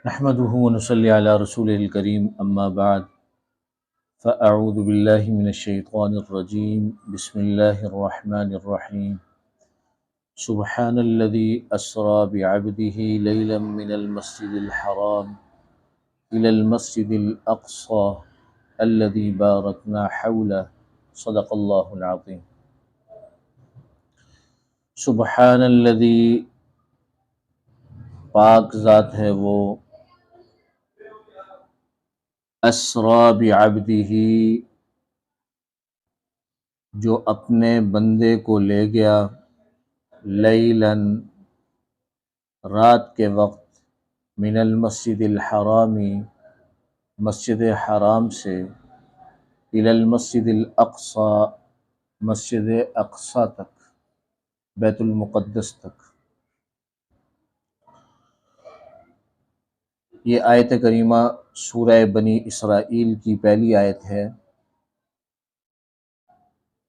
نحمده ونصلي على رسوله الكريم اما بعد فاعوذ بالله من الشيطان الرجيم بسم الله الرحمن الرحيم سبحان الذي اسرى بعبده ليلا من المسجد الحرام الى المسجد الاقصى الذي باركنا حوله صدق الله العظيم۔ سبحان الذي، پاک ذات ہے وہ، اسریٰ بعبدہ، جو اپنے بندے کو لے گیا، لیلاً، رات کے وقت، من المسجد الحرام، مسجد حرام سے، الی المسجد الاقصی، مسجد اقصی تک، بیت المقدس تک۔ یہ آیت کریمہ سورہ بنی اسرائیل کی پہلی آیت ہے۔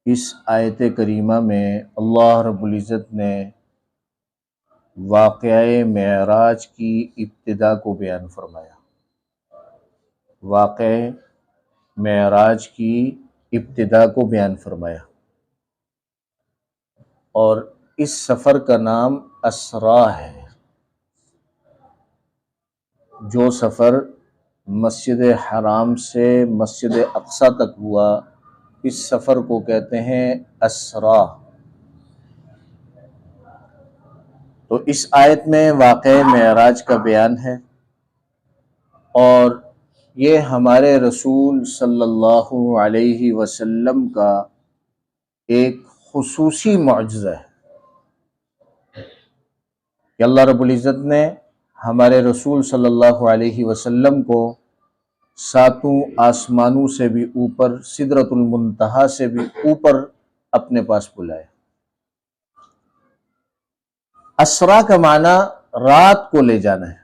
اس آیت کریمہ میں اللہ رب العزت نے واقعہ معراج کی ابتدا کو بیان فرمایا۔ واقعہ معراج کی ابتدا کو بیان فرمایا، اور اس سفر کا نام اسریٰ ہے۔ جو سفر مسجد حرام سے مسجد اقصی تک ہوا، اس سفر کو کہتے ہیں اسریٰ۔ تو اس آیت میں واقعہ معراج کا بیان ہے، اور یہ ہمارے رسول صلی اللہ علیہ وسلم کا ایک خصوصی معجزہ ہے کہ اللہ رب العزت نے ہمارے رسول صلی اللہ علیہ وسلم کو ساتوں آسمانوں سے بھی اوپر، سدرۃ المنتہا سے بھی اوپر اپنے پاس بلایا۔ اسریٰ کا معنی رات کو لے جانا ہے،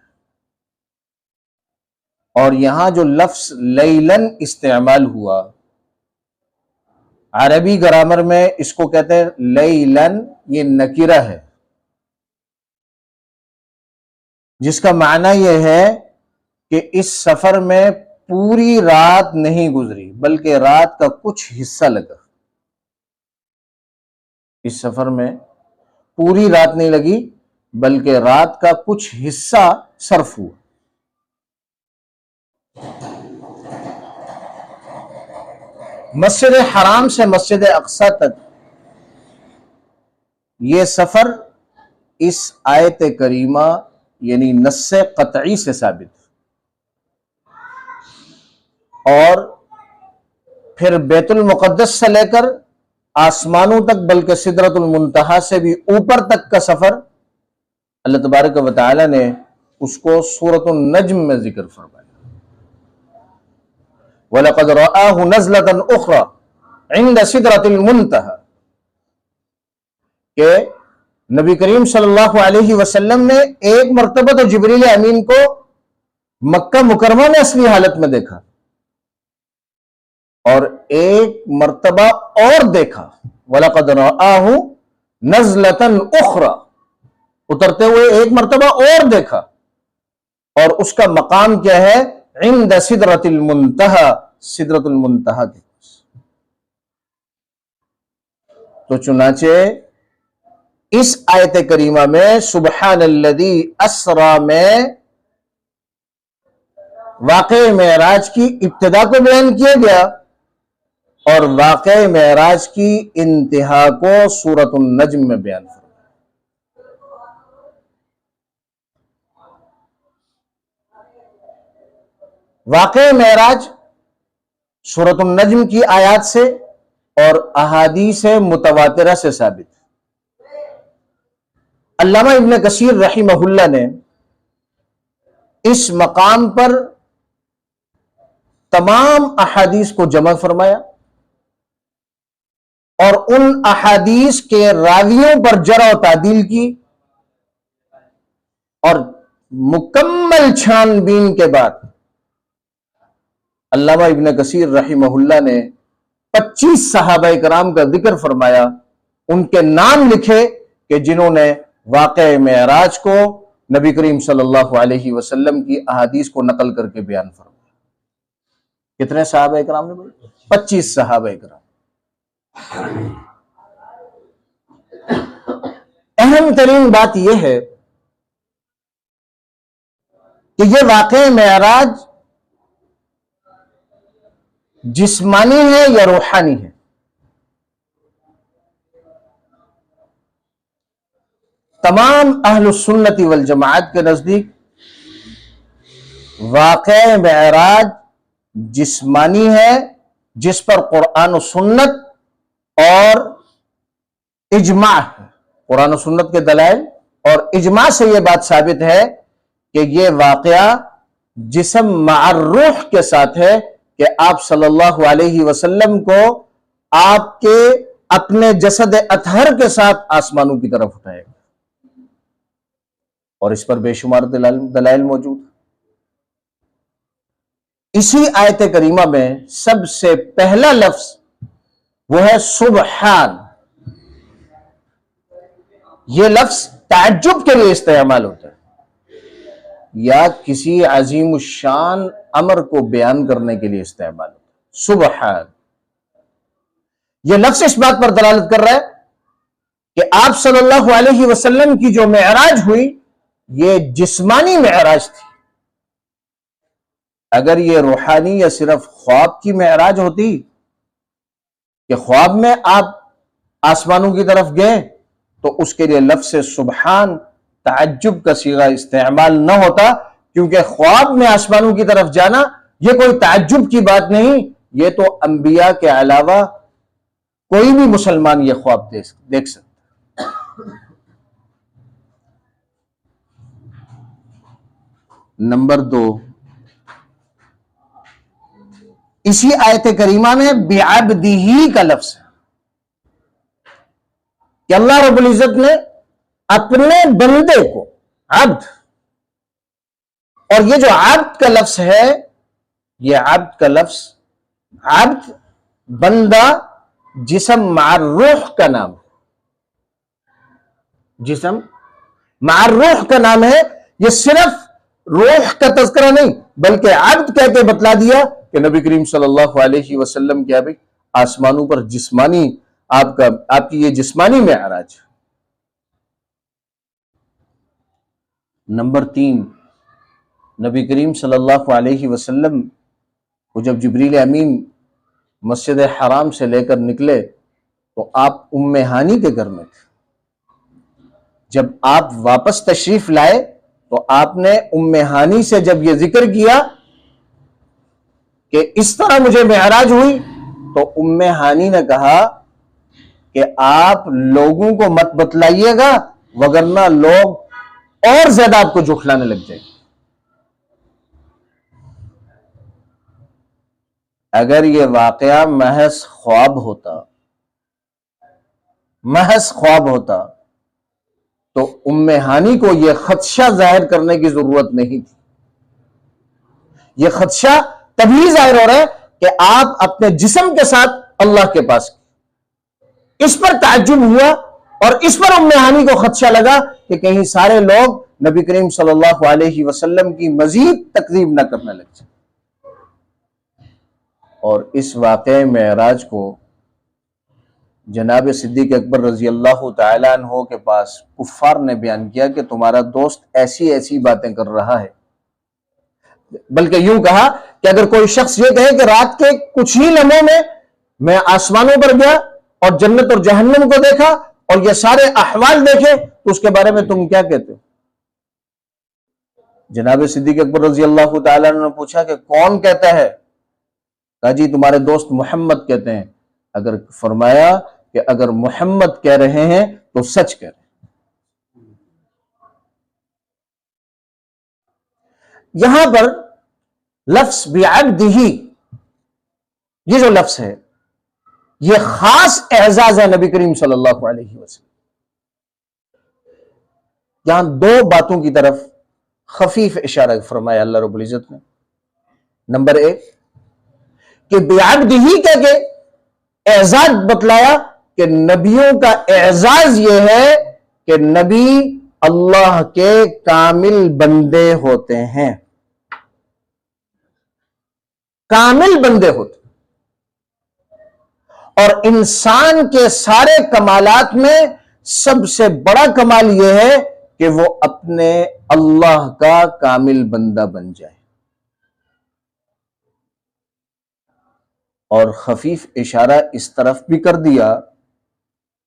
اور یہاں جو لفظ لیلاً استعمال ہوا، عربی گرامر میں اس کو کہتے ہیں لیلاً، یہ نکرہ ہے، جس کا معنی یہ ہے کہ اس سفر میں پوری رات نہیں گزری، بلکہ رات کا کچھ حصہ لگا۔ اس سفر میں پوری رات نہیں لگی، بلکہ رات کا کچھ حصہ صرف ہوا۔ مسجد حرام سے مسجد اقصی تک یہ سفر اس آیت کریمہ یعنی نص قطعی سے ثابت، اور پھر بیت المقدس سے لے کر آسمانوں تک، بلکہ سدرۃ المنتہا سے بھی اوپر تک کا سفر اللہ تبارک و تعالی نے اس کو سورۃ النجم میں ذکر فرمایا۔ وَلَقَدْ رَآهُ نَزْلَةً أُخْرَى عِنْدَ سِدْرَةِ الْمُنْتَهَى، کہ نبی کریم صلی اللہ علیہ وسلم نے ایک مرتبہ تو جبریل امین کو مکہ مکرمہ میں اصلی حالت میں دیکھا، اور ایک مرتبہ اور دیکھا، وَلَقَدْ رَآهُ نَزْلَةً أُخْرَى، اترتے ہوئے ایک مرتبہ اور دیکھا، اور اس کا مقام کیا ہے؟ عند سدرۃ المنتہا، سدرۃ المنتہا کے پاس۔ تو چنانچہ اس آیت کریمہ میں سبحان الذی اسریٰ میں واقع معراج کی ابتدا کو بیان کیا گیا، اور واقع معراج کی انتہا کو سورۃ النجم میں بیان فرمایا۔ واقع معراج سورۃ النجم کی آیات سے اور احادیث متواترہ سے ثابت۔ علامہ ابن کثیر رحمہ اللہ نے اس مقام پر تمام احادیث کو جمع فرمایا، اور ان احادیث کے راویوں پر جرح و تعدیل کی، اور مکمل چھان بین کے بعد علامہ ابن کثیر رحمہ اللہ نے 25 صحابہ کرام کا ذکر فرمایا، ان کے نام لکھے کہ جنہوں نے واقع معراج کو نبی کریم صلی اللہ علیہ وسلم کی احادیث کو نقل کر کے بیان فرمایا۔ کتنے صحابہ کرام نے بولے؟ 25 صحابہ کرام۔ اہم ترین بات یہ ہے کہ یہ واقعہ معراج جسمانی ہے یا روحانی ہے؟ تمام اہل السنت والجماعت کے نزدیک واقعہ معراج جسمانی ہے، جس پر قرآن و سنت اور اجماع ہے۔ قرآن و سنت کے دلائل اور اجماع سے یہ بات ثابت ہے کہ یہ واقعہ جسم مع الروح کے ساتھ ہے، کہ آپ صلی اللہ علیہ وسلم کو آپ کے اپنے جسد اطہر کے ساتھ آسمانوں کی طرف اٹھائے گا، اور اس پر بے شمار دلائل موجود ہیں۔ اسی آیت کریمہ میں سب سے پہلا لفظ وہ ہے سبحان۔ یہ لفظ تعجب کے لیے استعمال ہوتا ہے یا کسی عظیم الشان امر کو بیان کرنے کے لیے استعمال ہوتا ہے۔ سبحان، یہ لفظ اس بات پر دلالت کر رہا ہے کہ آپ صلی اللہ علیہ وسلم کی جو معراج ہوئی یہ جسمانی معراج تھی۔ اگر یہ روحانی یا صرف خواب کی معراج ہوتی کہ خواب میں آپ آسمانوں کی طرف گئے تو اس کے لیے لفظ سبحان تعجب کا صیغہ استعمال نہ ہوتا، کیونکہ خواب میں آسمانوں کی طرف جانا یہ کوئی تعجب کی بات نہیں، یہ تو انبیاء کے علاوہ کوئی بھی مسلمان یہ خواب دیکھ سکتا۔ نمبر 2، اسی آیت کریمہ میں بعبدہ کا لفظ ہے کہ اللہ رب العزت نے اپنے بندے کو عبد، اور یہ جو عبد کا لفظ ہے، یہ عبد کا لفظ عبد بندہ جسم مع الروح کا نام ہے، جسم مع الروح کا نام ہے۔ یہ صرف روح کا تذکرہ نہیں بلکہ عبد کہہ کے بتلا دیا کہ نبی کریم صلی اللہ علیہ وسلم کیا بھی آسمانوں پر جسمانی آپ کی یہ جسمانی معراج۔ نمبر 3، نبی کریم صلی اللہ علیہ وسلم کو جب جبریل امین مسجد حرام سے لے کر نکلے تو آپ ام ہانی کے گھر میں تھے۔ جب آپ واپس تشریف لائے تو آپ نے ام ہانی سے جب یہ ذکر کیا کہ اس طرح مجھے معراج ہوئی، تو ام ہانی نے کہا کہ آپ لوگوں کو مت بتلائیے گا وگرنہ لوگ اور زیادہ آپ کو جھٹلانے لگ جائیں۔ اگر یہ واقعہ محض خواب ہوتا تو ام ہانی کو یہ خدشہ ظاہر کرنے کی ضرورت نہیں تھی۔ یہ خدشہ تبھی ظاہر ہو رہا ہے کہ آپ اپنے جسم کے ساتھ اللہ کے پاس گئے۔ اس پر تعجب ہوا اور اس پر ام ہانی کو خدشہ لگا کہ کہیں سارے لوگ نبی کریم صلی اللہ علیہ وسلم کی مزید تکذیب نہ کرنے لگ جائیں۔ اور اس واقعہ معراج کو جناب صدیق اکبر رضی اللہ تعالی عنہ کے پاس کفار نے بیان کیا کہ تمہارا دوست ایسی ایسی باتیں کر رہا ہے، بلکہ یوں کہا کہ اگر کوئی شخص یہ کہے کہ رات کے کچھ ہی لمحوں میں آسمانوں پر گیا اور جنت اور جہنم کو دیکھا اور یہ سارے احوال دیکھے تو اس کے بارے میں تم کیا کہتے ہو؟ جناب صدیق اکبر رضی اللہ تعالی عنہ نے پوچھا کہ کون کہتا ہے؟ کہا جی تمہارے دوست محمد کہتے ہیں۔ اگر فرمایا کہ اگر محمد کہہ رہے ہیں تو سچ کہہ رہے ہیں۔ یہاں پر لفظ بعبدہ، یہ جو لفظ ہے یہ خاص اعزاز ہے نبی کریم صلی اللہ علیہ وسلم۔ یہاں 2 باتوں کی طرف خفیف اشارہ فرمایا اللہ رب العزت نے۔ نمبر 1 کہ بعبدہ کہہ کے اعزاز بتلایا کہ نبیوں کا اعزاز یہ ہے کہ نبی اللہ کے کامل بندے ہوتے ہیں، کامل بندے ہوتے ہیں۔ اور انسان کے سارے کمالات میں سب سے بڑا کمال یہ ہے کہ وہ اپنے اللہ کا کامل بندہ بن جائے۔ اور خفیف اشارہ اس طرف بھی کر دیا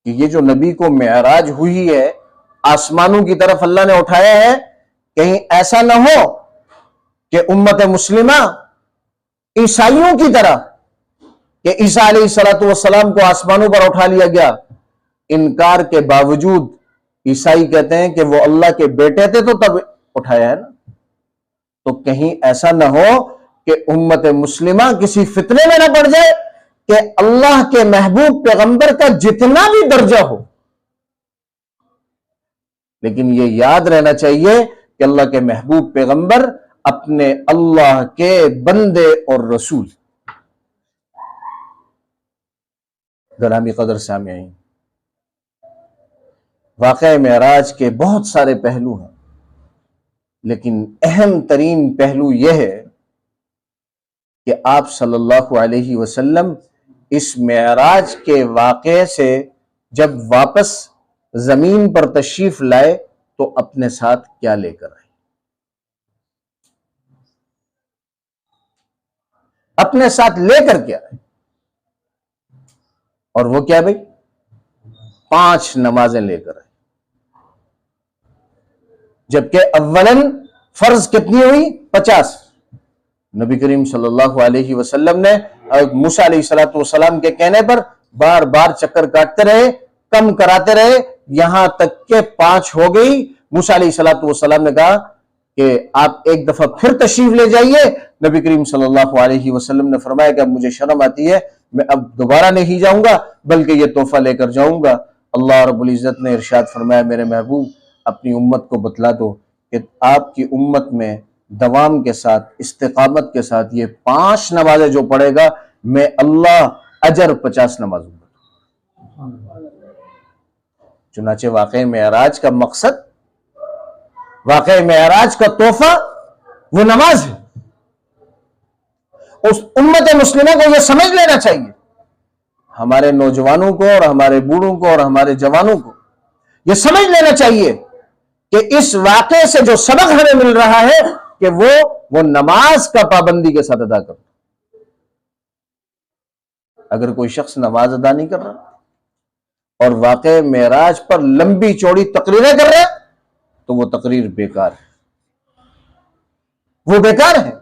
کہ یہ جو نبی کو معراج ہوئی ہے، آسمانوں کی طرف اللہ نے اٹھایا ہے، کہیں ایسا نہ ہو کہ امت مسلمہ عیسائیوں کی طرح کہ عیسیٰ علیہ السلام کو آسمانوں پر اٹھا لیا گیا، انکار کے باوجود عیسائی کہتے ہیں کہ وہ اللہ کے بیٹے تھے تو تب اٹھایا ہے نا۔ تو کہیں ایسا نہ ہو کہ امت مسلمہ کسی فتنے میں نہ پڑ جائے کہ اللہ کے محبوب پیغمبر کا جتنا بھی درجہ ہو، لیکن یہ یاد رہنا چاہیے کہ اللہ کے محبوب پیغمبر اپنے اللہ کے بندے اور رسول۔ گرامی قدر سامعین، واقعہ معراج کے بہت سارے پہلو ہیں، لیکن اہم ترین پہلو یہ ہے کہ آپ صلی اللہ علیہ وسلم اس معراج کے واقعے سے جب واپس زمین پر تشریف لائے تو اپنے ساتھ کیا لے کر آئے، اپنے ساتھ لے کر کیا آئے؟ اور وہ کیا بھائی؟ 5 نمازیں لے کر آئے، جبکہ اولاً فرض کتنی ہوئی؟ 50۔ نبی کریم صلی اللہ علیہ وسلم نے موسیٰ علیہ السلام کے کہنے پر بار بار چکر کاٹتے رہے، کم کراتے رہے، یہاں تک کہ 5 ہو گئی۔ موسیٰ علیہ السلام نے کہا کہ آپ ایک دفعہ پھر تشریف لے جائیے۔ نبی کریم صلی اللہ علیہ وسلم نے فرمایا کہ اب مجھے شرم آتی ہے، میں اب دوبارہ نہیں جاؤں گا بلکہ یہ تحفہ لے کر جاؤں گا۔ اللہ رب العزت نے ارشاد فرمایا، میرے محبوب اپنی امت کو بتلا دو کہ آپ کی امت میں دوام کے ساتھ، استقامت کے ساتھ یہ 5 نمازیں جو پڑھے گا، میں اللہ اجر 50 نمازوں گا۔ چنانچہ واقعہ معراج کا مقصد، واقعہ معراج کا تحفہ وہ نماز ہے۔ اس امت مسلمہ کو یہ سمجھ لینا چاہیے، ہمارے نوجوانوں کو اور ہمارے بوڑھوں کو اور ہمارے جوانوں کو یہ سمجھ لینا چاہیے کہ اس واقعے سے جو سبق ہمیں مل رہا ہے کہ وہ نماز کا پابندی کے ساتھ ادا کرنا۔ اگر کوئی شخص نماز ادا نہیں کر رہا اور واقعہ معراج پر لمبی چوڑی تقریریں کر رہا ہے تو وہ تقریر بیکار ہے، وہ بیکار ہے۔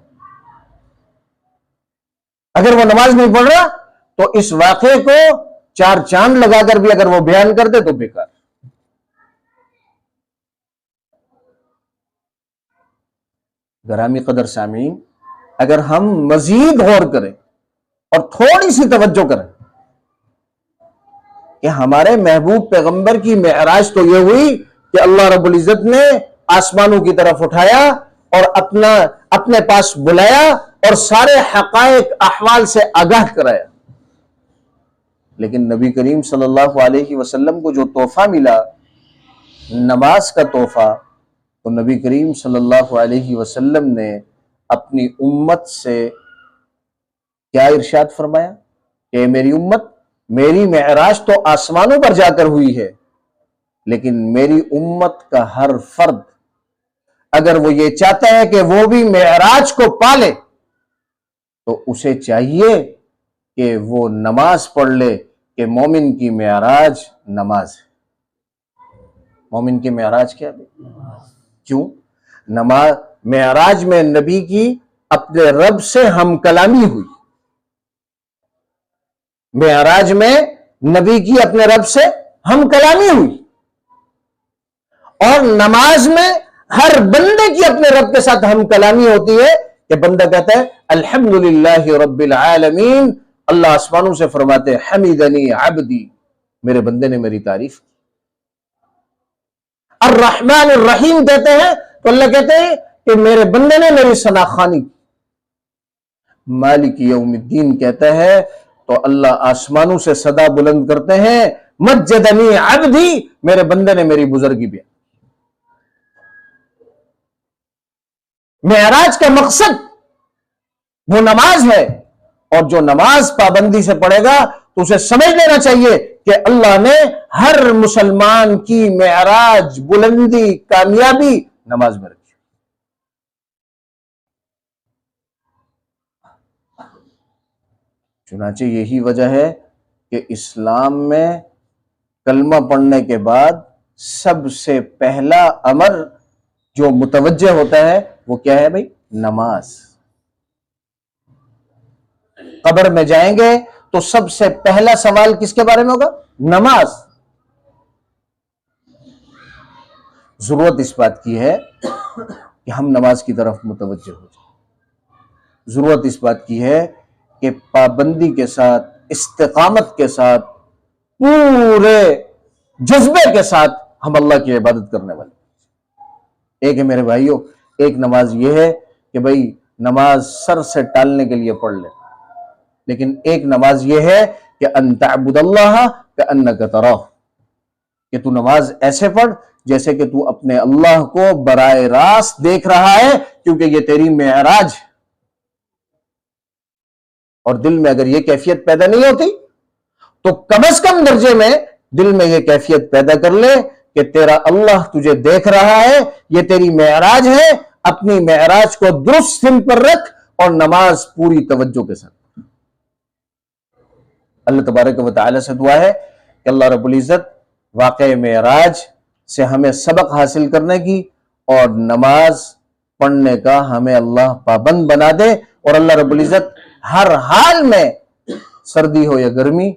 اگر وہ نماز نہیں پڑھ رہا تو اس واقعے کو 4 چاند لگا کر بھی اگر وہ بیان کر دے تو بیکار۔ گرامی قدر سامعین، اگر ہم مزید غور کریں اور تھوڑی سی توجہ کریں کہ ہمارے محبوب پیغمبر کی معراج تو یہ ہوئی کہ اللہ رب العزت نے آسمانوں کی طرف اٹھایا اور اپنے پاس بلایا اور سارے حقائق احوال سے آگاہ کرایا، لیکن نبی کریم صلی اللہ علیہ وسلم کو جو تحفہ ملا، نماز کا تحفہ، تو نبی کریم صلی اللہ علیہ وسلم نے اپنی امت سے کیا ارشاد فرمایا کہ میری امت، میری معراج تو آسمانوں پر جا کر ہوئی ہے، لیکن میری امت کا ہر فرد اگر وہ یہ چاہتا ہے کہ وہ بھی معراج کو پالے تو اسے چاہیے کہ وہ نماز پڑھ لے، کہ مومن کی معراج نماز ہے۔ مومن کی معراج کیا ہے؟ کیوں؟ نماز معراج میں نبی کی اپنے رب سے ہم کلامی ہوئی، معراج میں نبی کی اپنے رب سے ہم کلامی ہوئی، اور نماز میں ہر بندے کی اپنے رب کے ساتھ ہم کلامی ہوتی ہے کہ بندہ کہتا ہے الحمدللہ رب العالمین، اللہ آسمانوں سے فرماتے ہیں حمیدنی عبدی، میرے بندے نے میری تعریف کی۔ الرحمن الرحیم کہتے ہیں تو اللہ کہتے ہیں کہ میرے بندے نے میری ثنا خوانی کی۔ مالک یوم الدین کہتا ہے تو اللہ آسمانوں سے صدا بلند کرتے ہیں مجدنی عبدی، میرے بندے نے میری بزرگی بیان۔ معراج کا مقصد وہ نماز ہے، اور جو نماز پابندی سے پڑھے گا تو اسے سمجھ لینا چاہیے کہ اللہ نے ہر مسلمان کی معراج، بلندی، کامیابی نماز میں رکھی۔ چنانچہ یہی وجہ ہے کہ اسلام میں کلمہ پڑھنے کے بعد سب سے پہلا امر جو متوجہ ہوتا ہے وہ کیا ہے بھائی؟ نماز۔ قبر میں جائیں گے تو سب سے پہلا سوال کس کے بارے میں ہوگا؟ نماز۔ ضرورت اس بات کی ہے کہ ہم نماز کی طرف متوجہ ہو جائیں۔ ضرورت اس بات کی ہے کہ پابندی کے ساتھ، استقامت کے ساتھ، پورے جذبے کے ساتھ ہم اللہ کی عبادت کرنے والے۔ ایک ہے میرے بھائیوں، ایک نماز یہ ہے کہ بھائی نماز سر سے ٹالنے کے لیے پڑھ لے، لیکن ایک نماز یہ ہے کہ ان تعبد اللہ کأنک تراہ، کہ تو نماز ایسے پڑھ جیسے کہ تو اپنے اللہ کو براہ راست دیکھ رہا ہے، کیونکہ یہ تیری معراج ہے۔ اور دل میں اگر یہ کیفیت پیدا نہیں ہوتی تو کم از کم درجے میں دل میں یہ کیفیت پیدا کر لے کہ تیرا اللہ تجھے دیکھ رہا ہے، یہ تیری معراج ہے، اپنی معراج کو درست سمت پر رکھ اور نماز پوری توجہ کے ساتھ۔ اللہ تبارک و تعالی سے دعا ہے کہ اللہ رب العزت واقعہ معراج سے ہمیں سبق حاصل کرنے کی اور نماز پڑھنے کا ہمیں اللہ پابند بنا دے، اور اللہ رب العزت ہر حال میں، سردی ہو یا گرمی،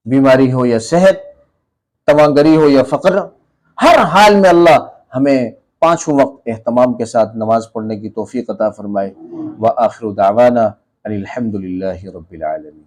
بیماری ہو یا صحت، تواںگری ہو یا فقر، ہر حال میں اللہ ہمیں پانچوں وقت اہتمام کے ساتھ نماز پڑھنے کی توفیق عطا فرمائے۔ وآخر دعوانا ان الحمد للہ رب العالمین۔